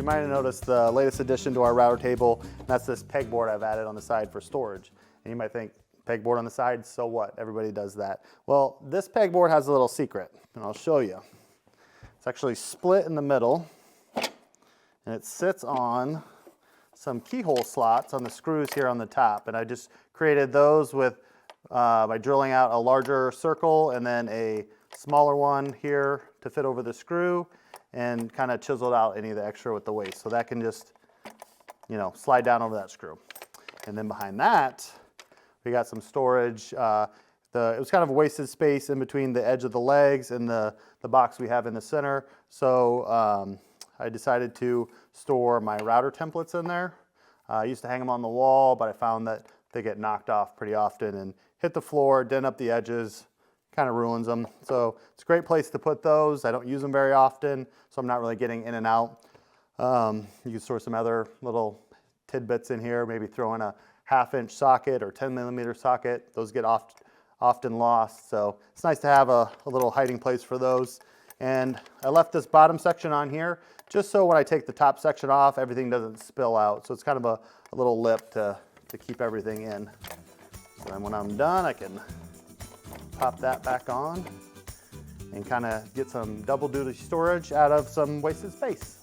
you might have noticed the latest addition to our router table, and that's this pegboard I've added on the side for storage. And you might think, pegboard on the side, so what? Everybody does that. Well, this pegboard has a little secret, and I'll show you. It's actually split in the middle, and it sits on some keyhole slots on the screws here on the top. And I just created those with by drilling out a larger circle and then a smaller one here to fit over the screw, and kind of chiseled out any of the extra with the waste. So that can just, you know, slide down over that screw. And then behind that, we got some storage. It was kind of a wasted space in between the edge of the legs and the box we have in the center. So I decided to store my router templates in there. I used to hang them on the wall, but I found that they get knocked off pretty often and hit the floor, dent up the edges, kind of ruins them. So it's a great place to put those. I don't use them very often, so I'm not really getting in and out. You can store some other little tidbits in here, maybe throw in a 1/2-inch socket or 10mm socket. Those get often lost, so it's nice to have a little hiding place for those. And I left this bottom section on here just so when I take the top section off, everything doesn't spill out. So it's kind of a little lip to keep everything in. So then when I'm done, I can pop that back on and kind of get some double duty storage out of some wasted space.